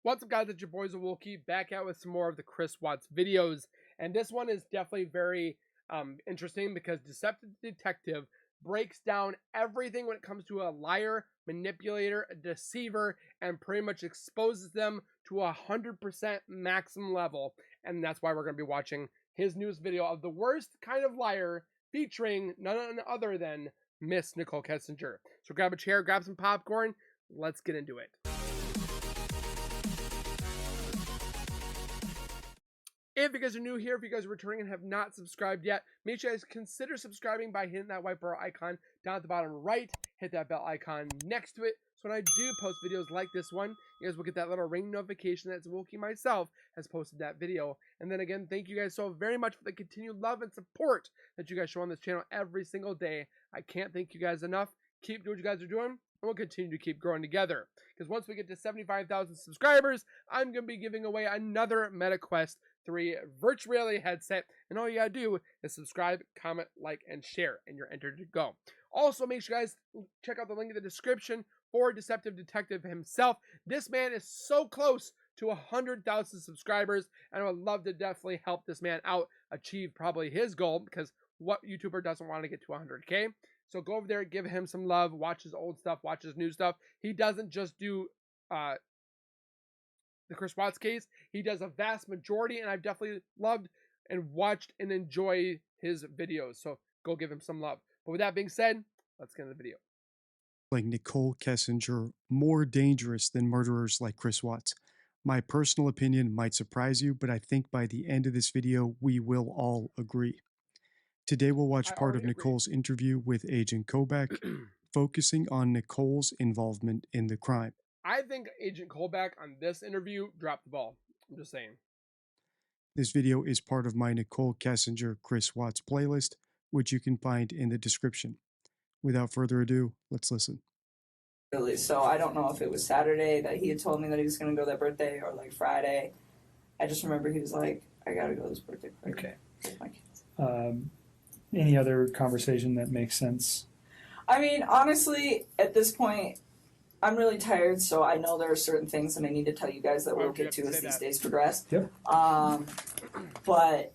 What's up, guys? It's your boy Zowoki back out with some more of the Chris Watts videos, and this one is definitely very interesting because Deceptive Detective breaks down everything when it comes to a liar, manipulator, a deceiver, and pretty much exposes them to 100% maximum level. And that's why we're going to be watching his newest video of the worst kind of liar, featuring none other than Miss Nichol Kessinger. So grab a chair, grab some popcorn, let's get into it. If you guys are new here, if you guys are returning and have not subscribed yet, make sure you guys consider subscribing by hitting that white bar icon down at the bottom right. Hit that bell icon next to it, so when I do post videos like this one, you guys will get that little ring notification that Zowoki myself has posted that video. And then again, thank you guys so very much for the continued love and support that you guys show on this channel every single day. I can't thank you guys enough. Keep doing what you guys are doing, and we'll continue to keep growing together. Because once we get to 75,000 subscribers, I'm going to be giving away another MetaQuest 3 virtual reality headset, and all you gotta do is subscribe, comment, like, and share, and you're entered to go. Also, make sure you guys check out the link in the description for Deceptive Detective himself. This man is so close to 100,000 subscribers, and I would love to definitely help this man out achieve probably his goal, because what YouTuber doesn't want to get to 100K? So go over there, give him some love, watch his old stuff, watch his new stuff. He doesn't just do the Chris Watts case. He does a vast majority, and I've definitely loved and watched and enjoy his videos. So go give him some love. But with that being said, let's get into the video. Like Nichol Kessinger more dangerous than murderers like Chris Watts. My personal opinion might surprise you, but I think by the end of this video, we will all agree. Today we'll watch part of Nicole's interview with Agent Kobach, focusing on Nicole's involvement in the crime. I think Agent Kobach on this interview dropped the ball. I'm just saying. This video is part of my Nichol Kessinger Chris Watts playlist, which you can find in the description. Without further ado, let's listen. Really, so I don't know if it was Saturday that he had told me that he was going to go that birthday, or like Friday. I just remember he was like, I got to go to this birthday party. Okay. With my kids. Any other conversation that makes sense? I mean, honestly, at this point, I'm really tired, so I know there are certain things that I need to tell you guys that we'll get to as these days progress. Yep. But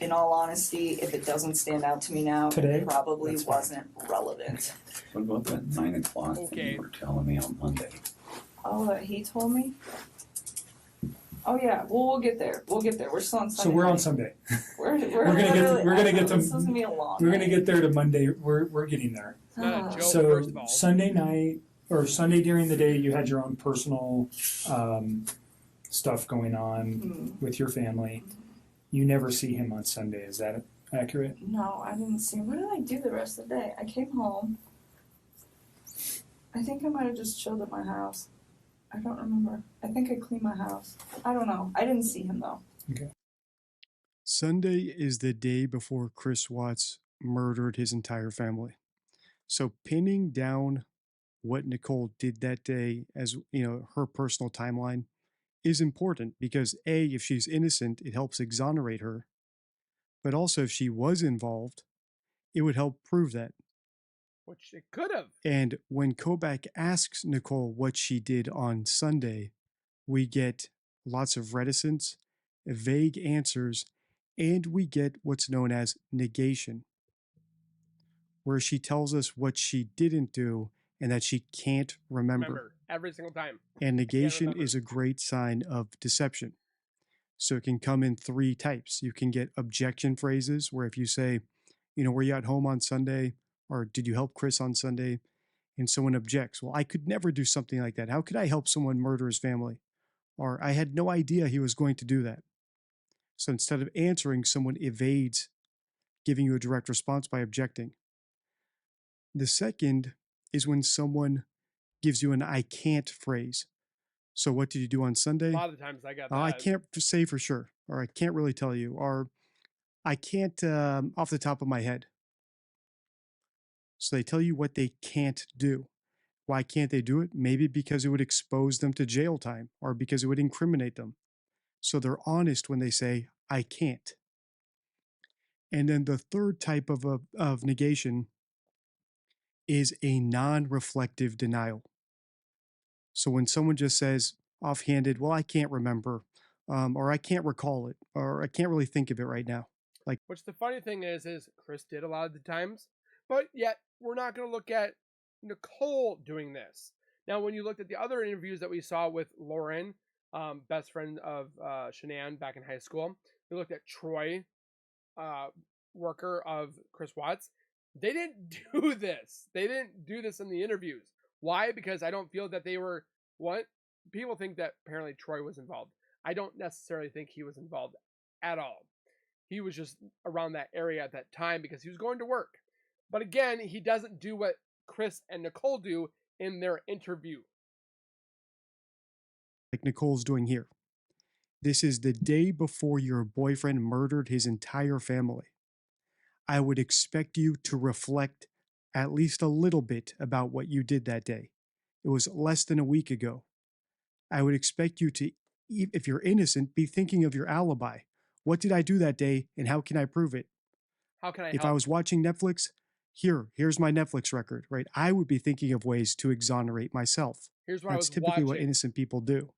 in all honesty, if it doesn't stand out to me now, Today? it probably wasn't relevant. What about that 9 o'clock thing you were telling me on Monday? Oh, that he told me? Oh yeah, well we'll get there. We'll get there. We're still on Sunday. So we're night. on Sunday. We're gonna get to this is gonna be a long we're night. gonna get there to Monday. We're getting there. Not a joke, So first of all. Sunday night or Sunday during the day, you had your own personal stuff going on with your family. You never see him on Sunday. Is that accurate? No, I didn't see him. What did I do the rest of the day? I came home. I think I might have just chilled at my house. I don't remember. I think I cleaned my house. I don't know. I didn't see him though. Okay. Sunday is the day before Chris Watts murdered his entire family. So pinning down what Nicole did that day as, her personal timeline is important because A, if she's innocent, it helps exonerate her. But also if she was involved, it would help prove that. Which it could have. And when Kobach asks Nicole what she did on Sunday, we get lots of reticence, vague answers, and we get what's known as negation, where she tells us what she didn't do and that she can't remember. Every single time. And negation is a great sign of deception. So it can come in 3 types. You can get objection phrases, where if you say, were you at home on Sunday? Or did you help Chris on Sunday? And someone objects. Well, I could never do something like that. How could I help someone murder his family? Or I had no idea he was going to do that. So instead of answering, someone evades giving you a direct response by objecting. The second is when someone gives you an I can't phrase. So what did you do on Sunday? A lot of times I got that. I can't say for sure, or I can't really tell you, or I can't off the top of my head. So they tell you what they can't do. Why can't they do it? Maybe because it would expose them to jail time or because it would incriminate them. So they're honest when they say, I can't. And then the third type of negation is a non-reflective denial. So when someone just says, offhanded, well, I can't remember, or I can't recall it, or I can't really think of it right now. Like, Which the funny thing is Chris did a lot of the times, but yet we're not going to look at Nicole doing this. Now, when you looked at the other interviews that we saw with Lauren, best friend of Shanann back in high school, we looked at Troy, worker of Chris Watts. They didn't do this. They didn't do this in the interviews. Why? Because I don't feel that they were what people think that apparently Troy was involved. I don't necessarily think he was involved at all. He was just around that area at that time because he was going to work. But again, he doesn't do what Chris and Nicole do in their interview. like Nicole's doing here. This is the day before your boyfriend murdered his entire family. I would expect you to reflect at least a little bit about what you did that day. It was less than a week ago. I would expect you to, if you're innocent, be thinking of your alibi. What did I do that day and how can I prove it? How can I If help? I was watching Netflix, here's my Netflix record, right? I would be thinking of ways to exonerate myself. Here's what That's I was typically watching. what innocent people do.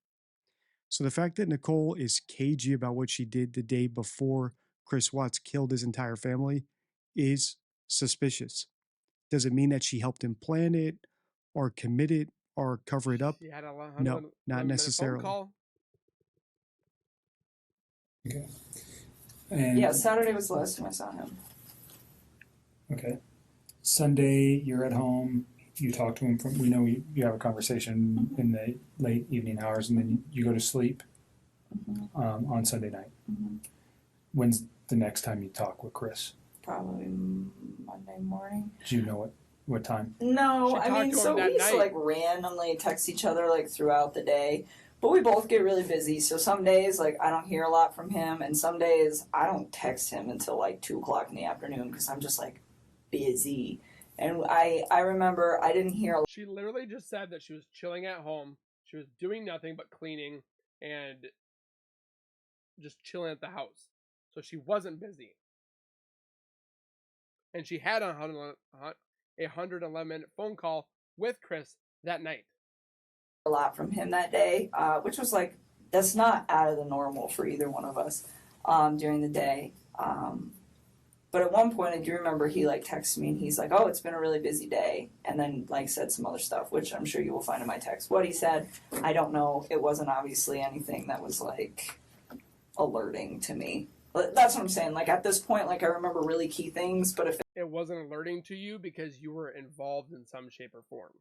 So the fact that Nicole is cagey about what she did the day before Chris Watts killed his entire family is suspicious. Does it mean that she helped him plan it or commit it or cover it up? She had a No, not 11-minute necessarily. phone call. Okay. And Yeah, Saturday was the last time I saw him. okay. Sunday, you're at home. You talk to him. We know you have a conversation in the late evening hours, and then you go to sleep on Sunday night. When's the next time you talk with Chris? Probably Monday morning. Do you know what time? No, She I talked mean, to him so we that used to night. like randomly text each other like throughout the day, but we both get really busy. So some days like I don't hear a lot from him, and some days I don't text him until like 2:00 in the afternoon because I'm just like busy. And I remember I didn't hear a She literally just said that she was chilling at home. She was doing nothing but cleaning and just chilling at the house. So she wasn't busy. And she had a 111-minute phone call with Chris that night. lot from him that day, which was like that's not out of the normal for either one of us during the day. But at one point, I do remember he like texted me and he's like, "Oh, it's been a really busy day," and then like said some other stuff, which I'm sure you will find in my text. What he said, I don't know. It wasn't obviously anything that was like alerting to me. But that's what I'm saying. Like at this point, like I remember really key things, but if It wasn't alerting to you because you were involved in some shape or form.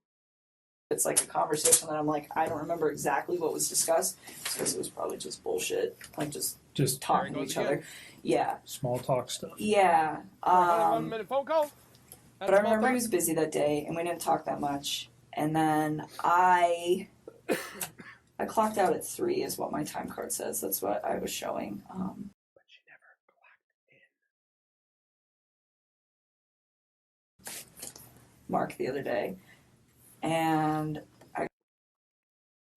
it's like a conversation that I'm like, I don't remember exactly what was discussed, because it was probably just bullshit, like just talking to goes each again. other. Yeah. Small talk stuff. Yeah. 111-minute phone call. But I remember he was busy that day, and we didn't talk that much. And then I clocked out at 3 is what my time card says. That's what I was showing. But she never clocked in. Mark the other day. And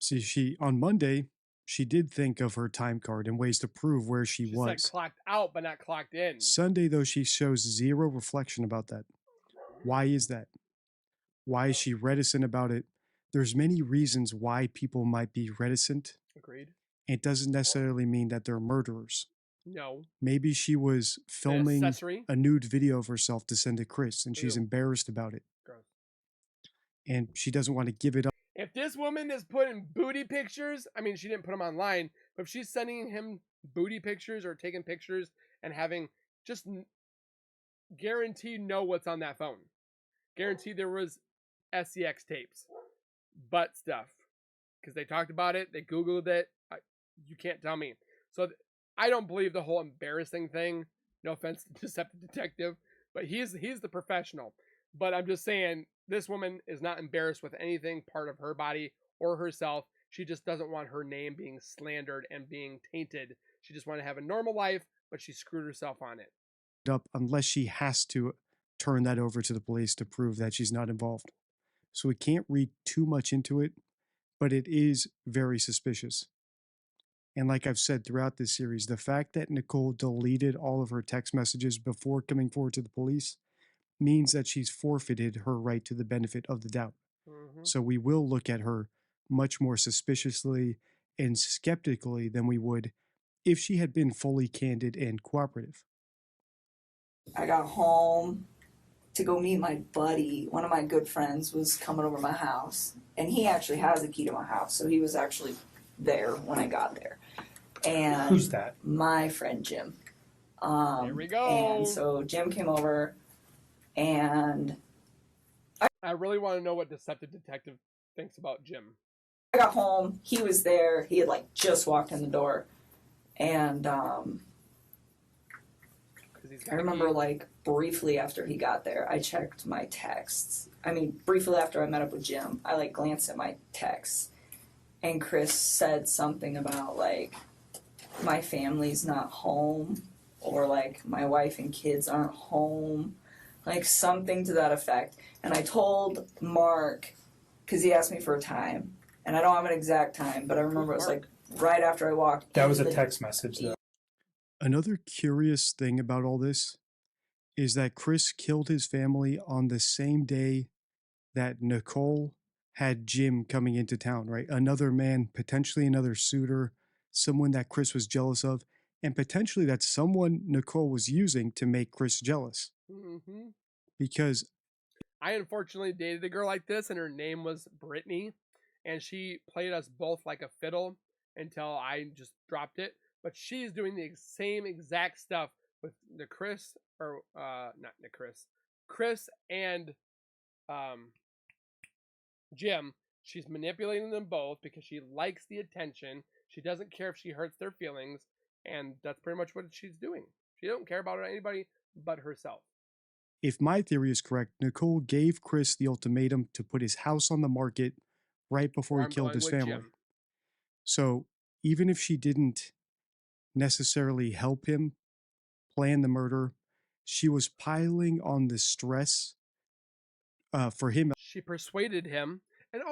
See, on Monday, she did think of her time card and ways to prove where she She was. said clocked out, but not clocked in. Sunday, though, she shows zero reflection about that. Why is that? Why is she reticent about it? There's many reasons why people might be reticent. Agreed. It doesn't necessarily mean that they're murderers. No. Maybe she was filming accessory. a nude video of herself to send to Chris, and she's Ew. embarrassed about it. Gross. And she doesn't want to give it up. If this woman is putting booty pictures, I mean, she didn't put them online, but if she's sending him booty pictures or taking pictures and having just guaranteed know what's on that phone. Guaranteed there was SCX tapes, butt stuff, because they talked about it, they Googled it. You can't tell me. So I don't believe the whole embarrassing thing. No offense to Deceptive Detective, but he's the professional. But I'm just saying, this woman is not embarrassed with anything part of her body or herself. She just doesn't want her name being slandered and being tainted. She just wanted to have a normal life, but she screwed herself on it. Up unless she has to turn that over to the police to prove that she's not involved. So we can't read too much into it, but it is very suspicious. And like I've said throughout this series, the fact that Nicole deleted all of her text messages before coming forward to the police means that she's forfeited her right to the benefit of the doubt. Mm-hmm. So we will look at her much more suspiciously and skeptically than we would if she had been fully candid and cooperative. I got home to go meet my buddy. One of my good friends was coming over to my house, and he actually has a key to my house, so he was actually there when I got there. And Who's that? my friend Jim. Here we go. And so Jim came over, and I really want to know what Deceptive Detective thinks about Jim. I got home. He was there. He had like just walked in the door, and I remember like briefly after he got there, I checked my texts. I mean, briefly after I met up with Jim, I like glanced at my texts, and Chris said something about like my family's not home, or like my wife and kids aren't home, like something to that effect. And I told Mark, because he asked me for a time, and I don't have an exact time, but I remember it was like right after I walked. That was a text message, though. Another curious thing about all this is that Chris killed his family on the same day that Nicole had Jim coming into town, right? Another man, potentially another suitor, someone that Chris was jealous of, and potentially that's someone Nicole was using to make Chris jealous. Mm-hmm. Because I unfortunately dated a girl like this, and her name was Brittany, and she played us both like a fiddle until I just dropped it. But she's doing the same exact stuff with the Chris, or not the Chris and Jim. She's manipulating them both because she likes the attention. She doesn't care if she hurts their feelings, and that's pretty much what she's doing. She don't care about anybody but herself. if my theory is correct, Nicole gave Chris the ultimatum to put his house on the market right before he killed his family. Jim. So even if she didn't necessarily help him plan the murder, she was piling on the stress for him. She persuaded him, and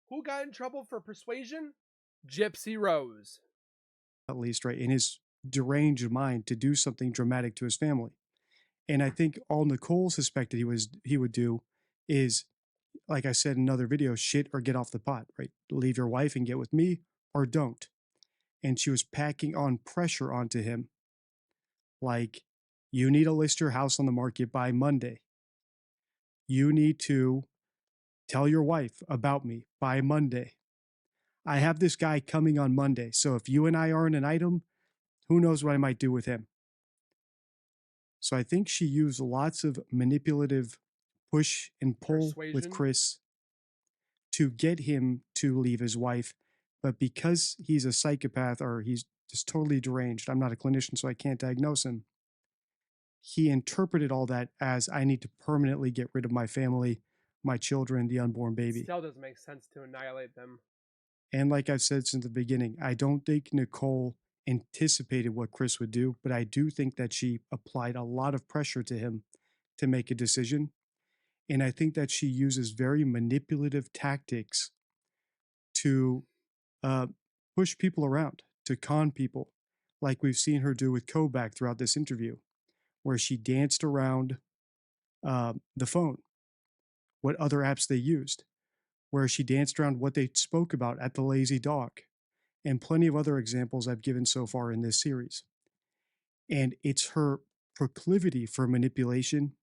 who got in trouble for persuasion? Gypsy Rose. At least, right, in his deranged mind to do something dramatic to his family. And I think all Nicole suspected he would do is, like I said in another video, shit or get off the pot, right? Leave your wife and get with me, or don't. And she was packing on pressure onto him. Like, you need to list your house on the market by Monday. You need to tell your wife about me by Monday. I have this guy coming on Monday, so if you and I aren't an item, who knows what I might do with him. So I think she used lots of manipulative push and pull with Chris to get him to leave his wife. But because he's a psychopath, or he's just totally deranged, I'm not a clinician, so I can't diagnose him, he interpreted all that as, I need to permanently get rid of my family, my children, the unborn baby. Still doesn't make sense to annihilate them. And like I've said since the beginning, I don't think Nicole anticipated what Chris would do, but I do think that she applied a lot of pressure to him to make a decision. And I think that she uses very manipulative tactics to push people around, to con people, like we've seen her do with Kobach throughout this interview, where she danced around the phone, what other apps they used, where she danced around what they spoke about at the Lazy Dog, and plenty of other examples I've given so far in this series. And it's her proclivity for manipulation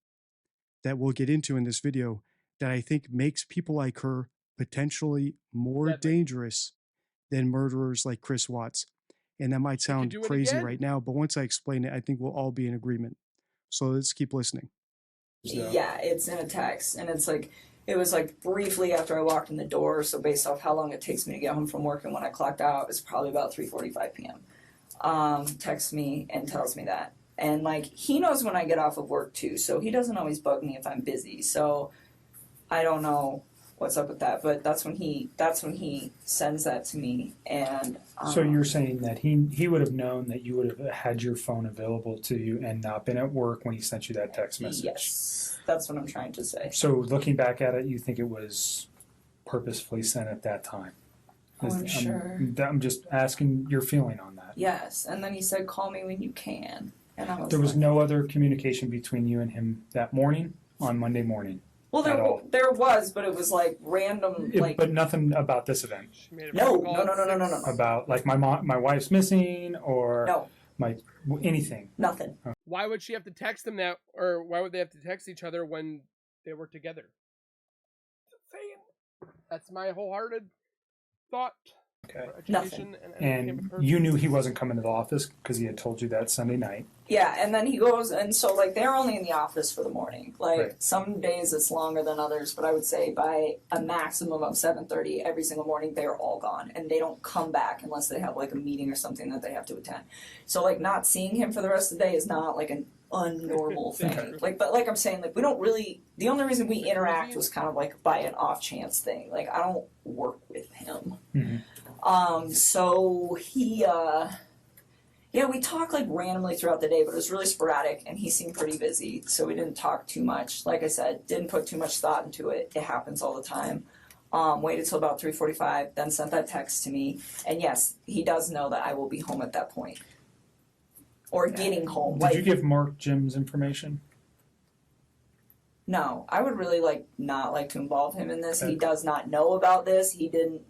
that we'll get into in this video that I think makes people like her potentially more dangerous than murderers like Chris Watts. And that might sound crazy right now, but once I explain it, I think we'll all be in agreement. So let's keep listening. Yeah, it's in a text, and it's like, it was like briefly after I walked in the door, so based off how long it takes me to get home from work and when I clocked out, it's probably about 3:45 p.m. Texts me and tells me that. And like, he knows when I get off of work too, so he doesn't always bug me if I'm busy. So I don't know what's up with that, but that's when he sends that to me. And so you're saying that he would have known that you would have had your phone available to you and not been at work when he sent you that text message? Yes, that's what I'm trying to say. So looking back at it, you think it was purposefully sent at that time? Oh, I'm sure. I'm just asking your feeling on that. Yes, and then he said, "Call me when you can." And I was there was no other communication between you and him that morning, on Monday morning? Well, there was, but it was like random, like. But nothing about this event. She made a No, phone call no, at no, no, no, no, 6. no. About like my wife's missing or No, anything. nothing. Why would she have to text him that, or why would they have to text each other when they were together? That's my wholehearted thought. Okay. For education And you knew he wasn't coming to the office because he had told you that Sunday night. Yeah, and then he goes, and so like they're only in the office for the morning. Like Right. some days it's longer than others, but I would say by a maximum of 7:30 every single morning they're all gone, and they don't come back unless they have like a meeting or something that they have to attend. So like not seeing him for the rest of the day is not like an unnormal thing. Okay. Like, but like I'm saying, like we don't really. The only reason we interact was kind of like by an off chance thing. Like I don't work with him. Mm-hmm. So he, yeah, we talked like randomly throughout the day, but it was really sporadic, and he seemed pretty busy, so we didn't talk too much. Like I said, didn't put too much thought into it. It happens all the time. Waited till about 3:45, then sent that text to me, and yes, he does know that I will be home at that point. Or getting home. Did you give Mark Jim's information? No, I would really not like to involve him in this. Okay. He does not know about this. He doesn't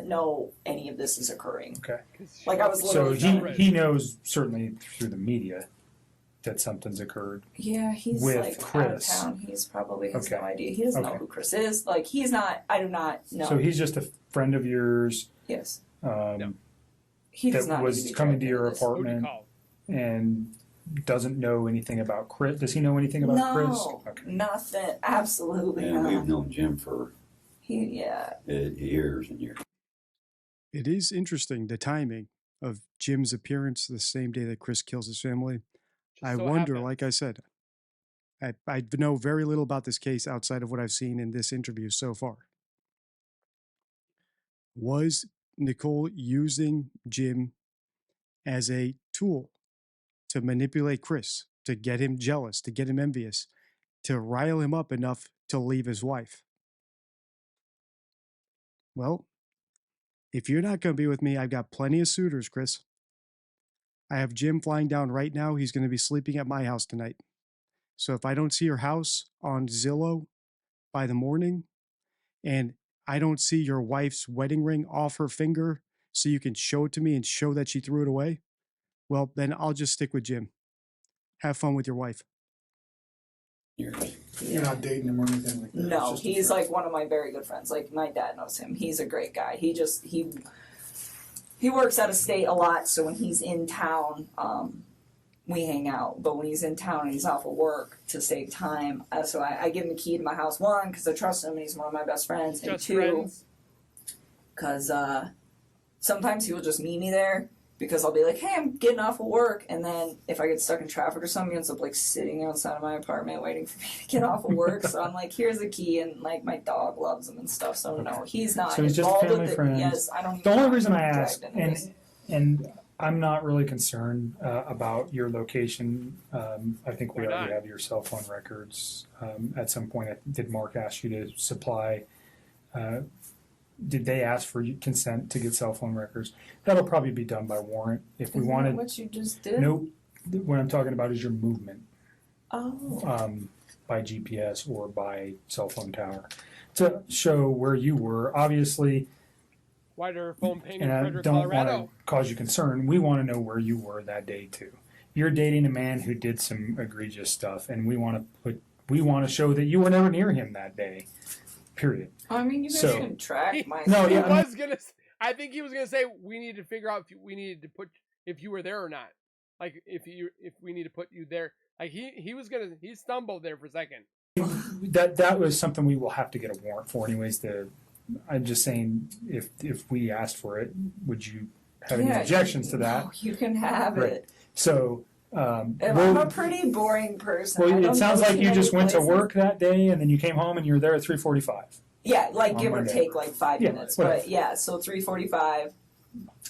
know any of this is occurring. Okay. Like, I was So literally he knows certainly through the media that something's occurred. Yeah, he's With like Chris. out of town. He's probably has no Okay. idea. He doesn't know Okay. who Chris is. Like he's not. I do not know. So he's just a friend of yours yes, No. he does that not. was need to be coming to dragged your into this. Who would you apartment call? and doesn't know anything about Chris. Does he know anything about Chris? No, Okay. nothing. Absolutely And we've not. known Jim for Yeah. years and years. It is interesting, the timing of Jim's appearance the same day that Chris kills his family. Just I so wonder, happens. like I said, I know very little about this case outside of what I've seen in this interview so far. Was Nicole using Jim as a tool to manipulate Chris, to get him jealous, to get him envious, to rile him up enough to leave his wife? Well, if you're not going to be with me, I've got plenty of suitors, Chris. I have Jim flying down right now. He's going to be sleeping at my house tonight. So if I don't see your house on Zillow by the morning, and I don't see your wife's wedding ring off her finger so you can show it to me and show that she threw it away, well, then I'll just stick with Jim. Have fun with your wife. Years. You're not dating him or anything like that. No, It's just a he's friend. like one of my very good friends. Like my dad knows him. He's a great guy. He works out of state a lot, so when he's in town, we hang out. But when he's in town and he's off of work to save time, so I give him the key to my house. One, because I trust him and he's one of my best friends. And Just two, friends. because sometimes he will just meet me there because I'll be like, hey, I'm getting off of work. And then if I get stuck in traffic or something, he ends up like sitting outside of my apartment waiting for me to get off of work. So I'm like, here's the key. And like my dog loves him and stuff. So no, he's not So he's just involved family with it. friends. Yes, I don't even The only want reason him I dragged ask, into this. and I'm not really concerned about your location. I think we Why already not? have your cell phone records. At some point, did Mark ask you to supply? Did they ask for consent to get cell phone records? That'll probably be done by warrant. If we Isn't that wanted, what you just did? nope. What I'm talking about is your movement Oh. by GPS or by cell phone tower to show where you were. Obviously, Why did her phone ping in and I Frederick, don't want Colorado? to cause you concern. We want to know where you were that day too. You're dating a man who did some egregious stuff, and we want to show that you were never near him that day. Period. I mean, you guys So- can track my. No, He yeah, I was gonna. I think he was gonna say we need to figure out if we needed to put if you were there or not. Like if we need to put you there. Like he was gonna. He stumbled there for a second. That was something we will have to get a warrant for, anyways. I'm just saying, if we asked for it, would you have any objections to that? No, you can have Right. it. So, I'm we'll- a pretty boring person. I well, don't it sounds go like to you many just went to places. work that day, and then you came home and you were there at 3:45. Yeah, like on give or Monday. take like 5 Yeah, minutes. whatever. But yeah, so 3:45.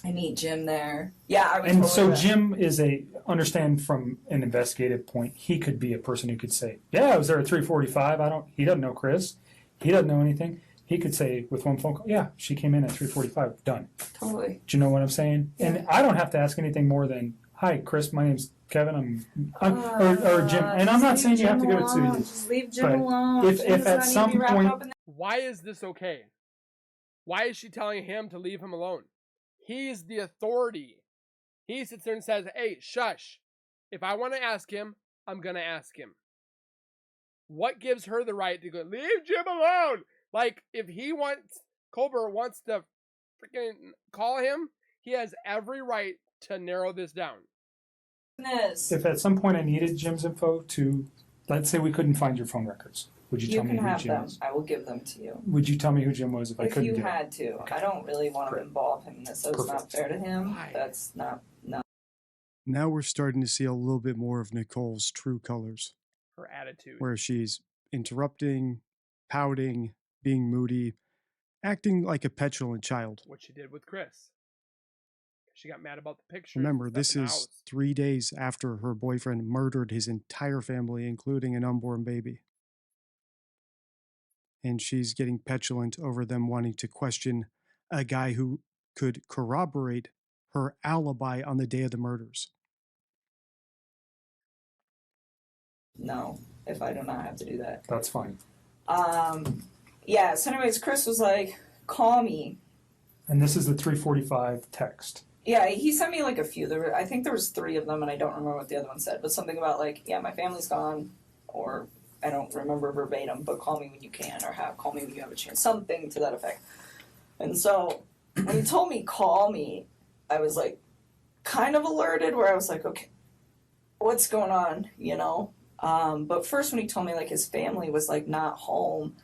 I meet Jim there. Yeah, I was And totally so there. Jim is understand from an investigative point, he could be a person who could say, yeah, I was there at 3:45. He doesn't know Chris. He doesn't know anything. He could say with one phone call, yeah, she came in at 3:45, done. Totally. Do you know what I'm saying? And I don't have to ask anything more than, hi, Chris, my name's Kevin. Or Jim. And I'm not saying you have to give it to you. Just leave Jim But alone. if Jim does at not need some to be wrapped point- up in Why is this okay? Why is she telling him to leave him alone? He's the authority. He sits there and says, hey, shush. If I want to ask him, I'm going to ask him. What gives her the right to go, leave Jim alone? Like, if Colbert wants to freaking call him, he has every right to narrow this down. this. If at some point I needed Jim's info to, let's say we couldn't find your phone records, would you You tell me can who have Jim them. was? I will give them to you. Would you tell me who Jim was if I If couldn't you get it? had to. I don't really want to involve him in this. That was not Perfect. fair to him. Why? That's not, no. Now we're starting to see a little bit more of Nicole's true colors, Her attitude. where she's interrupting, pouting, being moody, acting like a petulant child. What she did with Chris. She got mad about the picture. Remember, this is 3 days after her boyfriend murdered his entire family, including an unborn baby. And she's getting petulant over them wanting to question a guy who could corroborate her alibi on the day of the murders. No, if I do not have to do that. That's fine. Yeah, so anyways, Chris was like, call me. And this is the 345 text. Yeah, he sent me like a few. I think there was 3 of them, and I don't remember what the other one said, but something about like, yeah, my family's gone, or I don't remember verbatim, but call me when you can, or call me when you have a chance, something to that effect. And so when he told me call me, I was like kind of alerted, where I was like, okay, what's going on, you know? But first when he told me like his family was like not home,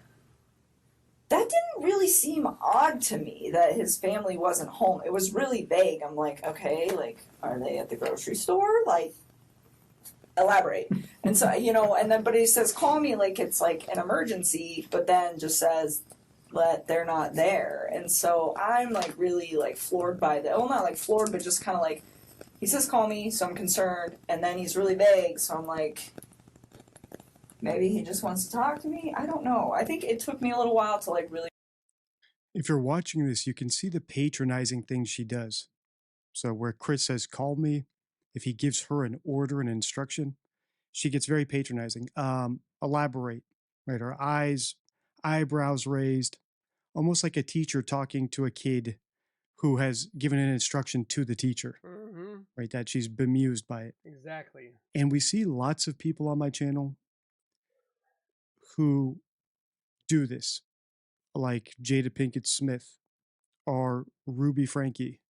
that didn't really seem odd to me that his family wasn't home. It was really vague. I'm like, okay, like, are they at the grocery store? Like, elaborate. And so, you know, and then, but he says, call me like it's like an emergency, but then just says that they're not there. And so I'm like really like floored by that. Well, not like floored, but just kind of like, he says, call me, so I'm concerned. And then he's really vague. So I'm like, maybe he just wants to talk to me. I don't know. I think it took me a little while to like really. If you're watching this, you can see the patronizing things she does. So where Chris says, call me, if he gives her an order, an instruction, she gets very patronizing. Elaborate, right? Her eyebrows raised, almost like a teacher talking to a kid who has given an instruction to the teacher, right? That she's bemused by it. Exactly. And we see lots of people on my channel who do this, like Jada Pinkett Smith or Ruby Frankie,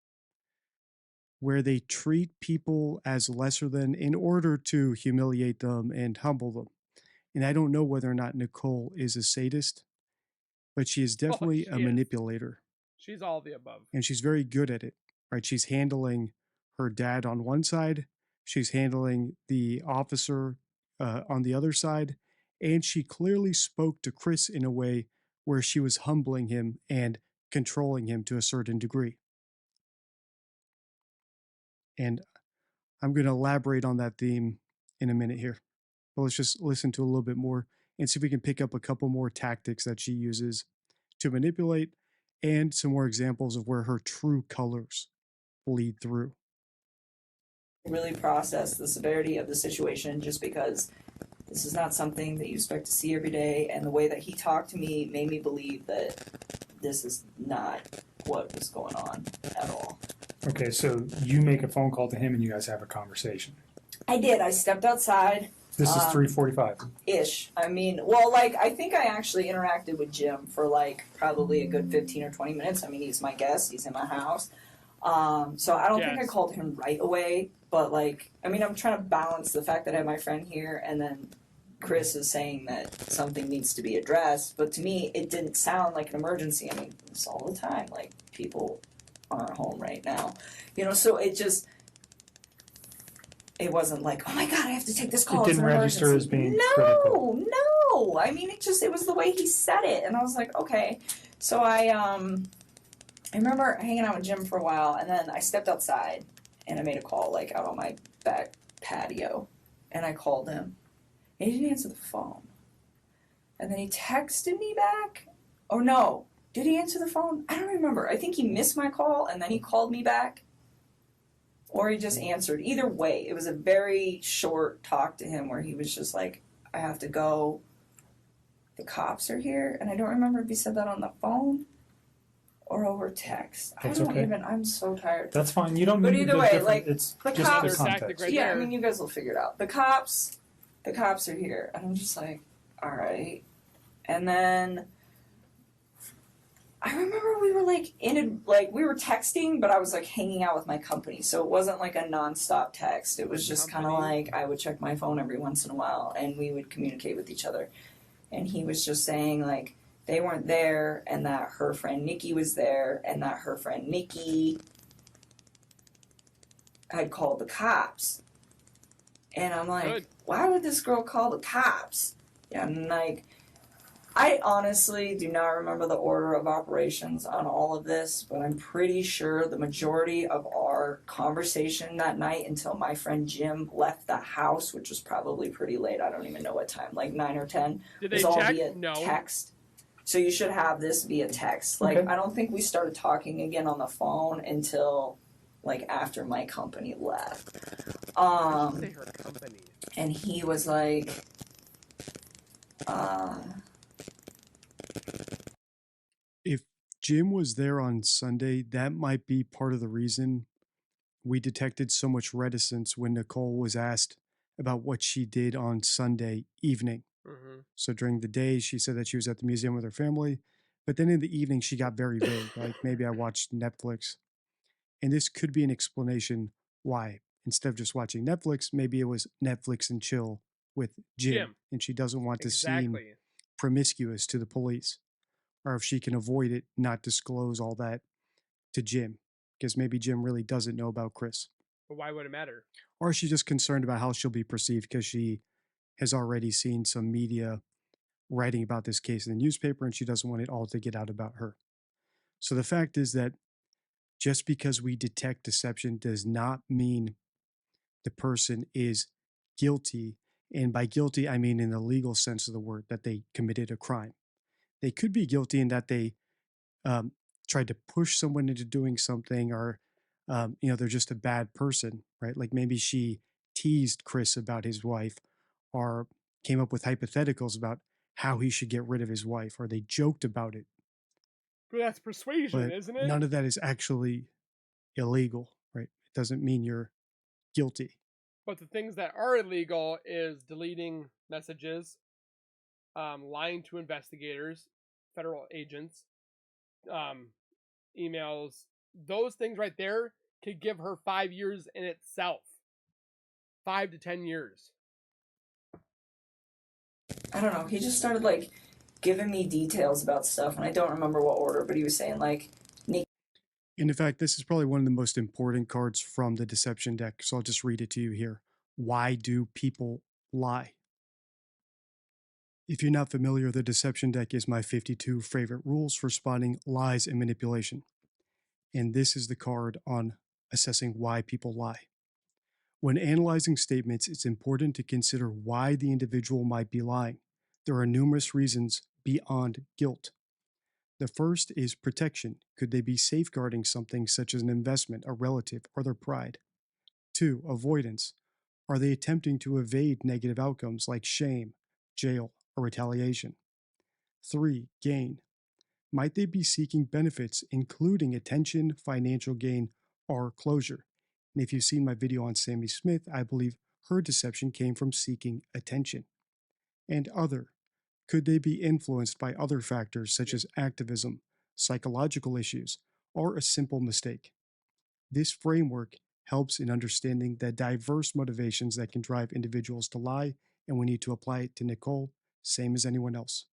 where they treat people as lesser than in order to humiliate them and humble them. And I don't know whether or not Nicole is a sadist, but she is definitely a manipulator. She's all the above. And she's very good at it, right? She's handling her dad on one side, she's handling the officer on the other side, and she clearly spoke to Chris in a way where she was humbling him and controlling him to a certain degree. And I'm going to elaborate on that theme in a minute here. But let's just listen to a little bit more and see if we can pick up a couple more tactics that she uses to manipulate and some more examples of where her true colors bleed through. Really process the severity of the situation, just because this is not something that you expect to see every day, and the way that he talked to me made me believe that this is not what was going on at all. Okay, so you make a phone call to him and you guys have a conversation. I did. I stepped outside. This is 345. Ish. I mean, well, like, I think I actually interacted with Jim for, like, probably a good 15 or 20 minutes. I mean, he's my guest. He's in my house. So I don't think I called him right away. But, like, I mean, I'm trying to balance the fact that I have my friend here, and then Chris is saying that something needs to be addressed. But to me, it didn't sound like an emergency. I mean, it's all the time. Like, people aren't home right now. You know, so it just... It wasn't like, oh my God, I have to take this call. It didn't register as being critical. No. I mean, it was the way he said it. And I was like, okay. So I remember hanging out with Jim for a while, and then I stepped outside and I made a call, like, out on my back patio. And I called him. And he didn't answer the phone. And then he texted me back. Oh, no. Did he answer the phone? I don't remember. I think he missed my call, and then he called me back. or he just answered. Either way, it was a very short talk to him where he was just like, I have to go. The cops are here. And I don't remember if he said that on the phone or over text. That's I don't okay. even, I'm so tired. That's fine. You don't But need either the way, different, like, it's the just cops- the Tactic context. right Yeah, there. I mean, you guys will figure it out. The cops are here. And I'm just like, all right. And then I remember we were like we were texting, but I was like hanging out with my company. So it wasn't like a nonstop text. It was just kind of like I would check my phone every once in a while and we would communicate with each other. And he was just saying like they weren't there and that her friend Nikki was there and that her friend Nikki had called the cops. And I'm like, Good. why would this girl call the cops? Yeah, and like, I honestly do not remember the order of operations on all of this, but I'm pretty sure the majority of our conversation that night until my friend Jim left the house, which was probably pretty late, I don't even know what time, like 9 or 10, Did they was all check? via No. text. So you should have this via text. Like, Okay. I don't think we started talking again on the phone until like after my company left. Say her company. And he was like, If Jim was there on Sunday, that might be part of the reason we detected so much reticence when Nicole was asked about what she did on Sunday evening. Mm-hmm. So during the day, she said that she was at the museum with her family, but then in the evening, she got very vague, like maybe I watched Netflix. And this could be an explanation why. Instead of just watching Netflix, maybe it was Netflix and chill with Jim. And she doesn't want to seem Exactly. promiscuous to the police. Or if she can avoid it, not disclose all that to Jim, because maybe Jim really doesn't know about Chris. But why would it matter? Or she's just concerned about how she'll be perceived because she has already seen some media writing about this case in the newspaper and she doesn't want it all to get out about her. So the fact is that just because we detect deception does not mean the person is guilty. And by guilty, I mean in the legal sense of the word, that they committed a crime. They could be guilty in that they tried to push someone into doing something, or they're just a bad person, right? Like maybe she teased Chris about his wife, or came up with hypotheticals about how he should get rid of his wife, or they joked about it. But that's persuasion, But isn't it? none of that is actually illegal, right? It doesn't mean you're guilty. But the things that are illegal is deleting messages, lying to investigators, federal agents, emails. Those things right there could give her 5 years in itself. 5 to 10 years. I don't know, he just started like giving me details about stuff, and I don't remember what order, but he was saying like, And in fact, this is probably one of the most important cards from the deception deck. So I'll just read it to you here. Why do people lie? If you're not familiar, the deception deck is my 52 favorite rules for spotting lies and manipulation. And this is the card on assessing why people lie. When analyzing statements, it's important to consider why the individual might be lying. There are numerous reasons beyond guilt. The first is protection. Could they be safeguarding something such as an investment, a relative, or their pride? 2. Avoidance. Are they attempting to evade negative outcomes like shame, jail, or retaliation? 3. Gain. Might they be seeking benefits, including attention, financial gain, or closure? And if you've seen my video on Sammy Smith, I believe her deception came from seeking attention. And other. Could they be influenced by other factors such as activism, psychological issues, or a simple mistake? This framework helps in understanding the diverse motivations that can drive individuals to lie, and we need to apply it to Nicole, same as anyone else.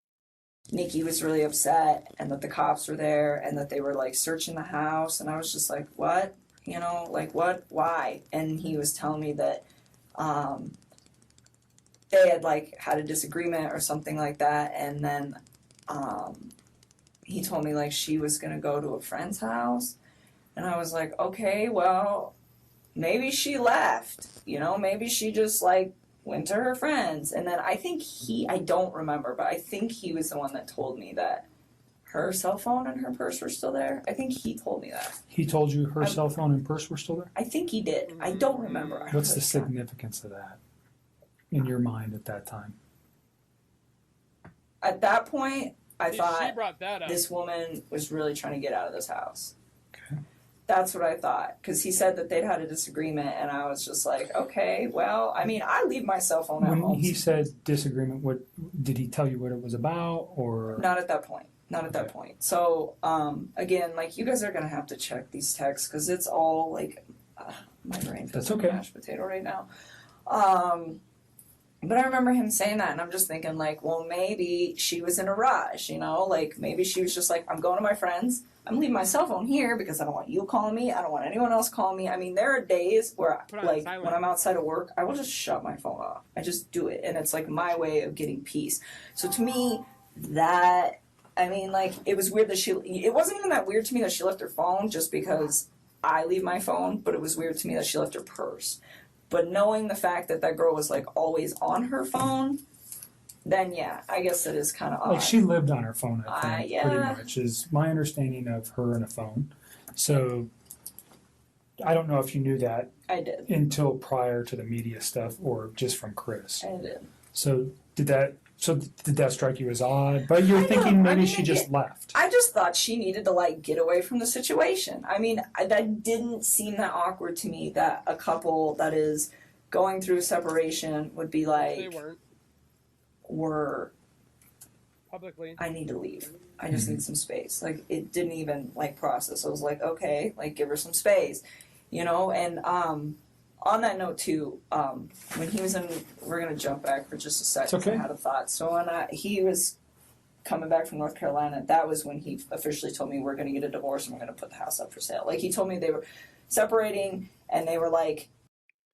Nikki was really upset and that the cops were there and that they were like searching the house, and I was just like, what? Like what? Why? And he was telling me that they had like had a disagreement or something like that, and then he told me like she was gonna go to a friend's house, and I was like, okay, well, maybe she left, maybe she just like went to her friends. And then I think I don't remember, but I think he was the one that told me that her cell phone and her purse were still there. I think he told me that. He told you her cell phone and purse were still there? I think he did. I don't remember. What's the significance of that in your mind at that time? At that point, I She thought brought that up. this woman was really trying to get out of this house. Okay. That's what I thought, because he said that they'd had a disagreement, and I was just like, okay, well, I mean, I leave my cell phone at When home. he said disagreement, what did he tell you what it was about, or? Not at that point. Not at that point. So, again, like, you guys are going to have to check these texts, because it's all, like, my brain feels That's like okay. mashed potato right now. But I remember him saying that, and I'm just thinking, like, well, maybe she was in a rush, you know? Like, maybe she was just like, I'm going to my friends. I'm leaving my cell phone here because I don't want you calling me. I don't want anyone else calling me. I mean, there are days where, like, when I'm outside of work, I will just shut my phone off. I just do it, and it's, like, my way of getting peace. So to me, that, I mean, like, it was weird that it wasn't even that weird to me that she left her phone just because I leave my phone, but it was weird to me that she left her purse. But knowing the fact that that girl was, like, always on her phone, then, yeah, I guess it is kind of odd. Like, she lived on her phone, I think, yeah. pretty much, is my understanding of her and a phone. So, I don't know if you knew that I did. until prior to the media stuff or just from Chris. I did. So, did that strike you as odd? But you're thinking maybe she just left. I just thought she needed to, like, get away from the situation. I mean, that didn't seem that awkward to me that a couple that is going through separation would be like, They weren't. We're Publicly. I need to leave. I just need some space. Like, it didn't even, like, process. I was like, okay, like, give her some space, you know? And on that note, too, when he was in, we're going to jump back for just a second. It's okay. I had a thought. So when he was coming back from North Carolina, that was when he officially told me we're going to get a divorce and we're going to put the house up for sale. Like, he told me they were separating and they were like.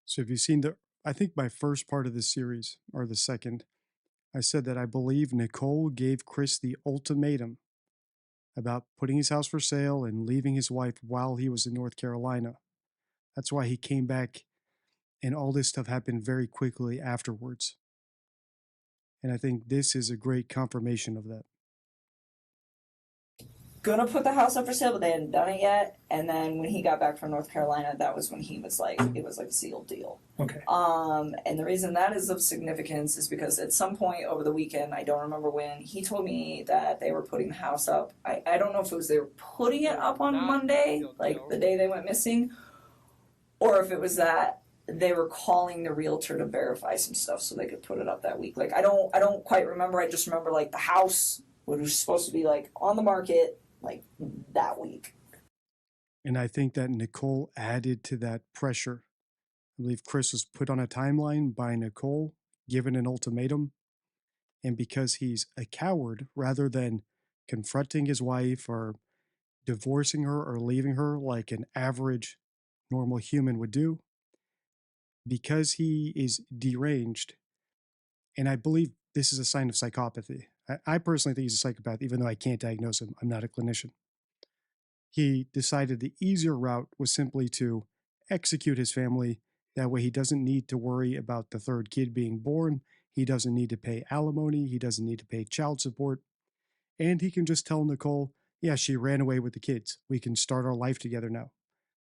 So have you seen I think my first part of the series, or the second, I said that I believe Nicole gave Chris the ultimatum about putting his house for sale and leaving his wife while he was in North Carolina. That's why he came back, and all this stuff happened very quickly afterwards. And I think this is a great confirmation of that. Gonna put the house up for sale, but they hadn't done it yet. And then when he got back from North Carolina, that was when he was like, it was like a sealed deal. Okay. And the reason that is of significance is because at some point over the weekend, I don't remember when, he told me that they were putting the house up. I don't know if it was they were putting it up on Monday, like the day they went missing, or if it was that they were calling the realtor to verify some stuff so they could put it up that week. Like, I don't quite remember. I just remember, like, the house was supposed to be, like, on the market, like, that week. And I think that Nicole added to that pressure. I believe Chris was put on a timeline by Nicole, given an ultimatum. And because he's a coward, rather than confronting his wife or divorcing her or leaving her like an average normal human would do, because he is deranged, and I believe this is a sign of psychopathy. I personally think he's a psychopath, even though I can't diagnose him. I'm not a clinician. He decided the easier route was simply to execute his family. That way he doesn't need to worry about the third kid being born. He doesn't need to pay alimony. He doesn't need to pay child support. And he can just tell Nicole, yeah, she ran away with the kids. We can start our life together now.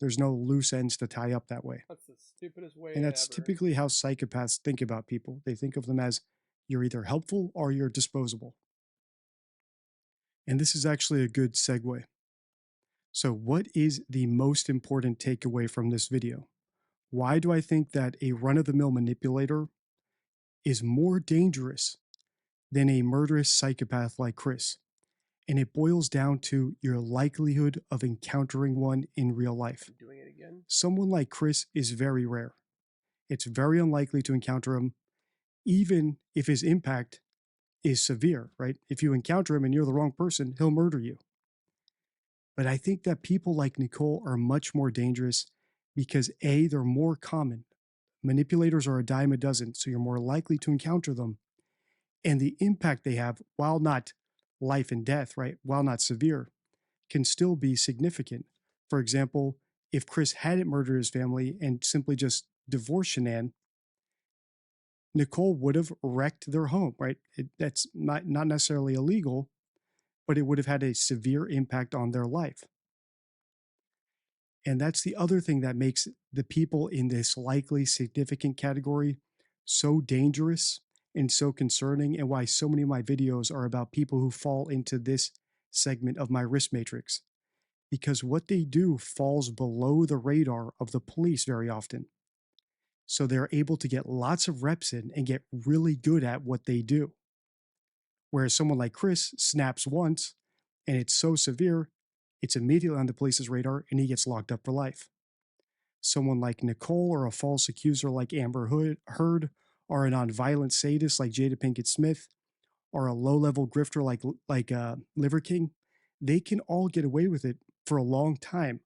There's no loose ends to tie up that way. That's the stupidest way And that's ever. typically how psychopaths think about people. They think of them as you're either helpful or you're disposable. And this is actually a good segue. So what is the most important takeaway from this video? Why do I think that a run-of-the-mill manipulator is more dangerous than a murderous psychopath like Chris? And it boils down to your likelihood of encountering one in real life. Doing it again. Someone like Chris is very rare. It's very unlikely to encounter him, even if his impact is severe, right? If you encounter him and you're the wrong person, he'll murder you. But I think that people like Nicole are much more dangerous because A, they're more common. Manipulators are a dime a dozen, so you're more likely to encounter them. And the impact they have, while not life and death, right, while not severe, can still be significant. For example, if Chris hadn't murdered his family and simply just divorced Shanann, Nicole would have wrecked their home, right? That's not necessarily illegal, but it would have had a severe impact on their life. And that's the other thing that makes the people in this likely significant category so dangerous and so concerning, and why so many of my videos are about people who fall into this segment of my risk matrix. Because what they do falls below the radar of the police very often. So they're able to get lots of reps in and get really good at what they do. Whereas someone like Chris snaps once and it's so severe, it's immediately on the police's radar and he gets locked up for life. Someone like Nicole or a false accuser like Amber Heard, or a nonviolent sadist like Jada Pinkett Smith, or a low-level grifter like Liver King, they can all get away with it for a long time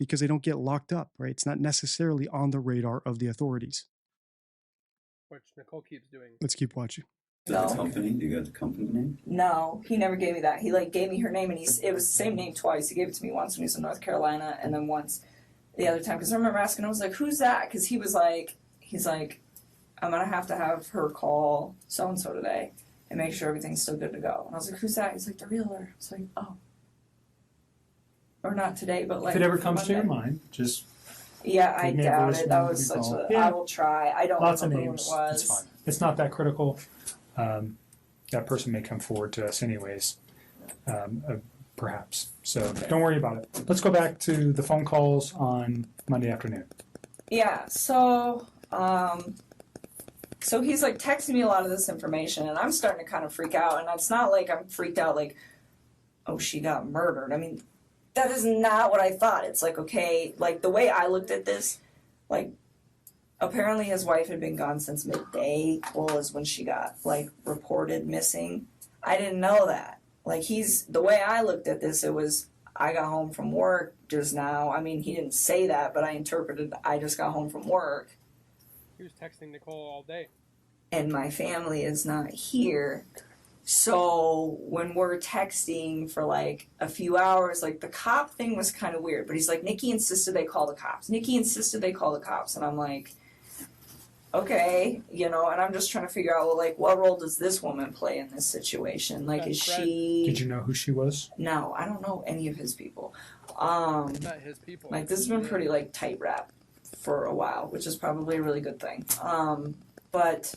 because they don't get locked up, right? It's not necessarily on the radar of the authorities. Which Nicole keeps doing. Let's keep watching. The company? Do you got the company name? No, he never gave me that. He like gave me her name, and it was the same name twice. He gave it to me once when he was in North Carolina, and then once the other time. Because I remember asking, I was like, "Who's that?" Because he's like, "I'm gonna have to have her call so and so today and make sure everything's still good to go." And I was like, "Who's that?" He's like, "The realtor." It's like, "Oh." Or not today, but like. If it ever comes to your Monday. mind, just Yeah, I give me a doubt voice it. That when was you such call. a. Yeah. I will try. I don't lots of remember names. what it It's was. fine. It's not that critical. That person may come forward to us anyways, perhaps. So don't worry about it. Let's go back to the phone calls on Monday afternoon. Yeah, so he's like texting me a lot of this information, and I'm starting to kind of freak out. And it's not like I'm freaked out like, oh, she got murdered. I mean, that is not what I thought. It's like, okay, like the way I looked at this, like apparently his wife had been gone since midday, was when she got like reported missing. I didn't know that. Like the way I looked at this, it was, I got home from work just now. I mean, he didn't say that, but I interpreted, I just got home from work. He was texting Nicole all day. And my family is not here. So when we're texting for like a few hours, like the cop thing was kind of weird. But he's like, Nikki insisted they call the cops. Nikki insisted they call the cops. And I'm like, okay, you know, and I'm just trying to figure out, well, like, what role does this woman play in this situation? Like, is she... Did you know who she was? No, I don't know any of his people. Not his people. Like, this has been pretty, like, tight wrap for a while, which is probably a really good thing. But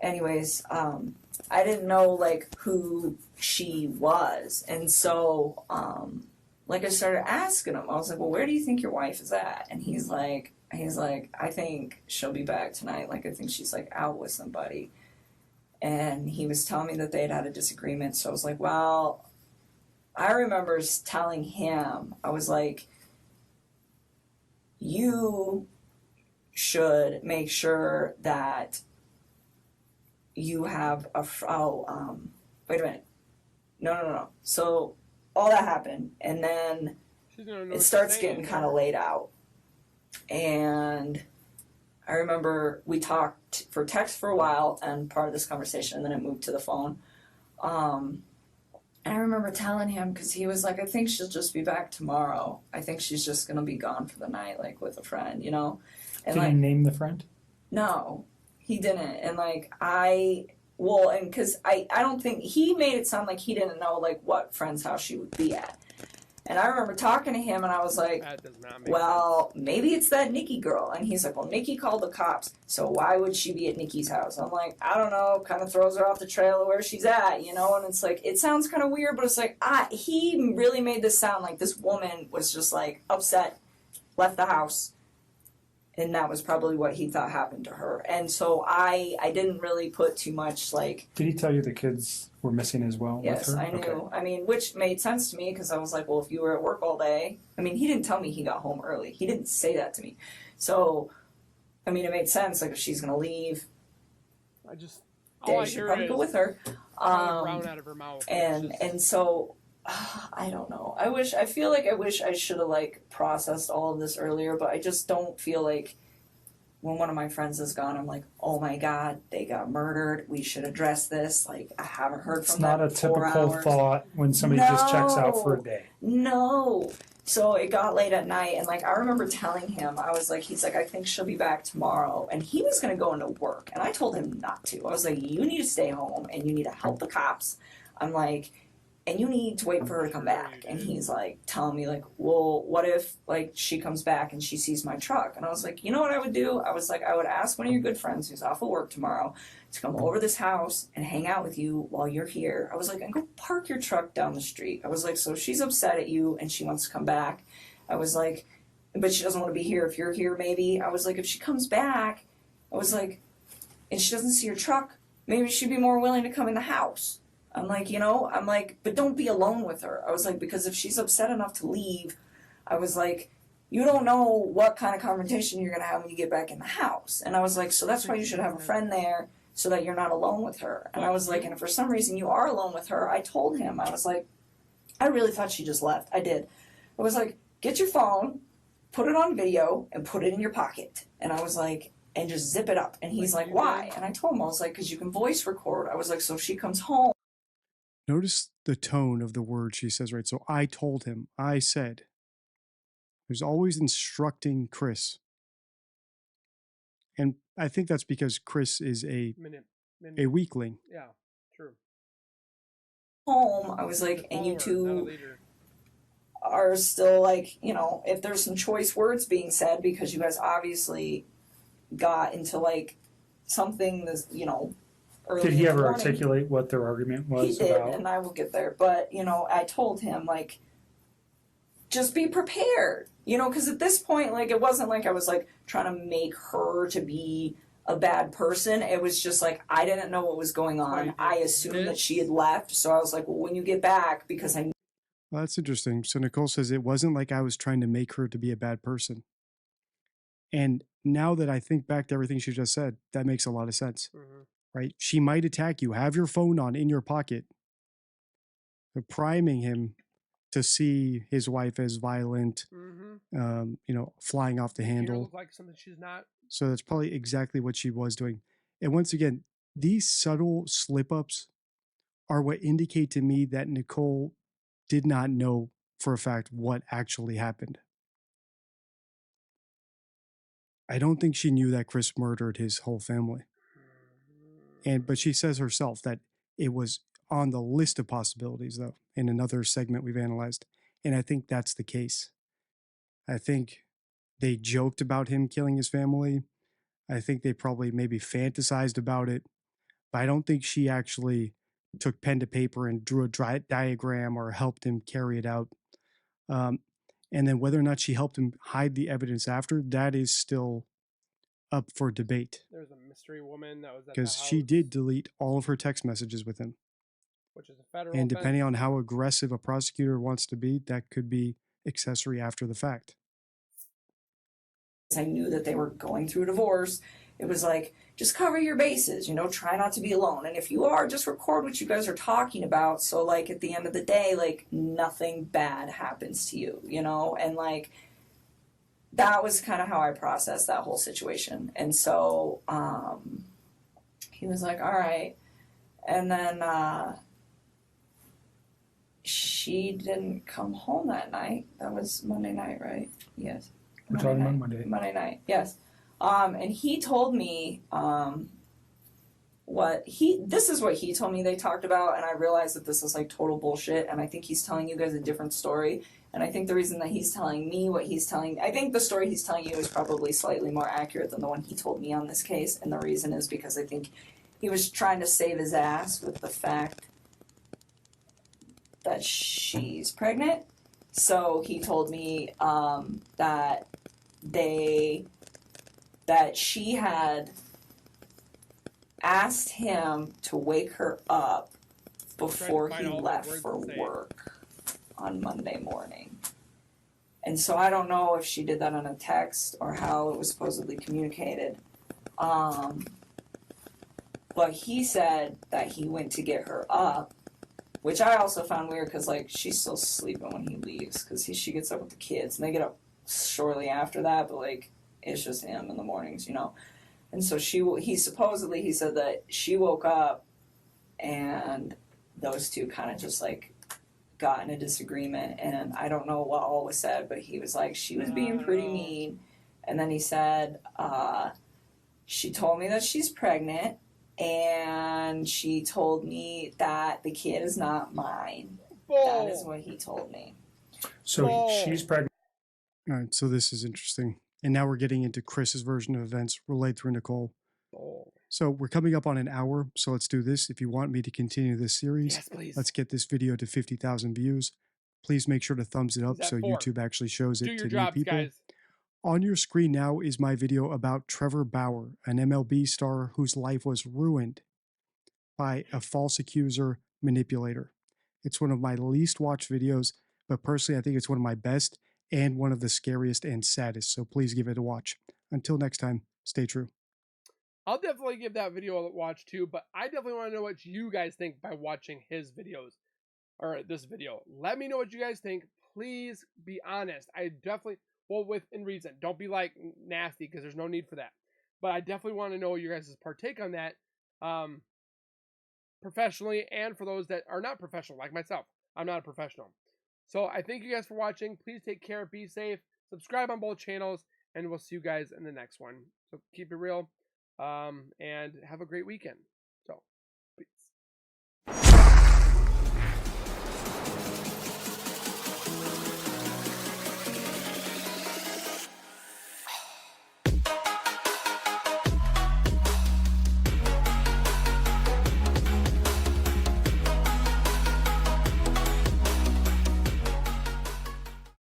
anyways, I didn't know, like, who she was. And so, like, I started asking him. I was like, well, where do you think your wife is at? And he's like, I think she'll be back tonight. Like, I think she's, like, out with somebody. And he was telling me that they had a disagreement. So I was like, well, I remember telling him, I was like, you should make sure that you have a, wait a minute. No. So all that happened. And then it starts getting kind of laid out. And I remember we talked for text for a while and part of this conversation, and then it moved to the phone. And I remember telling him, because he was like, I think she'll just be back tomorrow. I think she's just going to be gone for the night, like with a friend, you know? And Did like, he name the friend? No, he didn't. And like, because I don't think, he made it sound like he didn't know like what friend's house she would be at. And I remember talking to him, and I was like, That does not make well, maybe it's that Nikki girl. And he's like, well, Nikki called the cops, so why would she be at Nikki's house? I'm like, I don't know, kind of throws her off the trail of where she's at, you know? And it's like, it sounds kind of weird, but it's like, he really made this sound like this woman was just like upset, left the house, and that was probably what he thought happened to her. And so I didn't really put too much like... Did he tell you the kids were missing as well? Yes, with her? I knew. Okay. I mean, which made sense to me because I was like, well, if you were at work all day... I mean, he didn't tell me he got home early. He didn't say that to me. So, I mean, it made sense. Like, if she's going to leave, all I Dave should hear probably is go with her. brown out of her mouth. And so, I don't know. I feel like I wish I should have, like, processed all of this earlier, but I just don't feel like when one of my friends is gone, I'm like, oh my God, they got murdered. We should address this. Like, I haven't heard from them in 4 hours. It's not a typical thought when somebody just checks out for a day. No. So it got late at night, and like I remember telling him, I was like, he's like, I think she'll be back tomorrow. And he was going to go into work, and I told him not to. I was like, you need to stay home, and you need to help the cops. I'm like, and you need to wait for her to come back. And he's like telling me like, well, what if like she comes back and she sees my truck? And I was like, you know what I would do? I was like, I would ask one of your good friends who's off of work tomorrow to come over this house and hang out with you while you're here. I was like, and go park your truck down the street. I was like, so she's upset at you and she wants to come back. I was like, but she doesn't want to be here if you're here maybe. I was like, if she comes back, I was like, and she doesn't see your truck, maybe she'd be more willing to come in the house. I'm like, you know, I'm like, but don't be alone with her. I was like, because if she's upset enough to leave, I was like, you don't know what kind of confrontation you're going to have when you get back in the house. And I was like, so that's why you should have a friend there so that you're not alone with her. And I was like, and if for some reason you are alone with her, I told him, I was like, I really thought she just left. I did. I was like, get your phone, put it on video, and put it in your pocket. And I was like, and just zip it up. And he's like, why? And I told him, I was like, because you can voice record. I was like, so if she comes home. Notice the tone of the word she says, right? So I told him, I said. There's always instructing Chris. And I think that's because Chris is a weakling. Yeah, true. Home, I was like, and you two are still like, you know, if there's some choice words being said because you guys obviously got into like something this, you know, early Did he in the ever morning. articulate what their argument was He did, about? and I will get there. But, you know, I told him, like, just be prepared. You know, because at this point, like, it wasn't like I was, like, trying to make her to be a bad person. It was just, like, I didn't know what was going on. I assumed that she had left. So I was like, well, when you get back, because I... Well, that's interesting. So Nicole says it wasn't like I was trying to make her to be a bad person. And now that I think back to everything she just said, that makes a lot of sense. Mm-hmm. Right? She might attack you. Have your phone on in your pocket. They're priming him to see his wife as violent, you know, flying off the handle. Look like something she's not. So that's probably exactly what she was doing. And once again, these subtle slip-ups are what indicate to me that Nicole did not know for a fact what actually happened. I don't think she knew that Chris murdered his whole family. But she says herself that it was on the list of possibilities, though, in another segment we've analyzed. And I think that's the case. I think they joked about him killing his family. I think they probably maybe fantasized about it. But I don't think she actually took pen to paper and drew a diagram or helped him carry it out. And then whether or not she helped him hide the evidence after, that is still up for debate. There's a mystery woman that was at the because house, she did delete all of her text messages with him. which is a federal And depending offense. on how aggressive a prosecutor wants to be, that could be accessory after the fact. I knew that they were going through a divorce. It was like, just cover your bases, you know, try not to be alone. And if you are, just record what you guys are talking about. So, like, at the end of the day, like, nothing bad happens to you, you know? And, like, that was kind of how I processed that whole situation. And so, he was like, all right. And then, she didn't come home that night. That was Monday night, right? Yes. We're talking about Monday. Monday night, yes. And he told me this is what he told me they talked about, and I realized that this is like total bullshit, and I think he's telling you guys a different story. And I think the reason that he's telling me what he's telling, I think the story he's telling you is probably slightly more accurate than the one he told me on this case, and the reason is because I think he was trying to save his ass with the fact that she's pregnant. So he told me that she had asked him to wake her up before he left for work on Monday morning. And so I don't know if she did that on a text or how it was supposedly communicated. But he said that he went to get her up, which I also found weird because, like, she's still sleeping when he leaves because she gets up with the kids and they get up shortly after that, but, like, it's just him in the mornings, you know. And so he said that she woke up and those two kind of just, like, got in a disagreement, and I don't know what all was said, but he was like, she was being pretty mean. And then he said, she told me that she's pregnant, and she told me that the kid is not mine. That is what he told me. So she's pregnant. All right, so this is interesting. And now we're getting into Chris's version of events relayed through Nicole. So we're coming up on an hour, so let's do this. If you want me to continue this series, Yes, please. let's get this video to 50,000 views. Please make sure to thumbs it up so YouTube actually shows it to new people. Guys. On your screen now is my video about Trevor Bauer, an MLB star whose life was ruined by a false accuser manipulator. It's one of my least watched videos, but personally I think it's one of my best and one of the scariest and saddest, so please give it a watch. Until next time, stay true. I'll definitely give that video a watch too, but I definitely want to know what you guys think by watching his videos, or this video. Let me know what you guys think. Please be honest. I definitely, well, within reason. Don't be like nasty, because there's no need for that. But I definitely want to know your guys' partake on that, professionally, and for those that are not professional, like myself. I'm not a professional. So I thank you guys for watching. Please take care, be safe, subscribe on both channels, and we'll see you guys in the next one. So keep it real, and have a great weekend.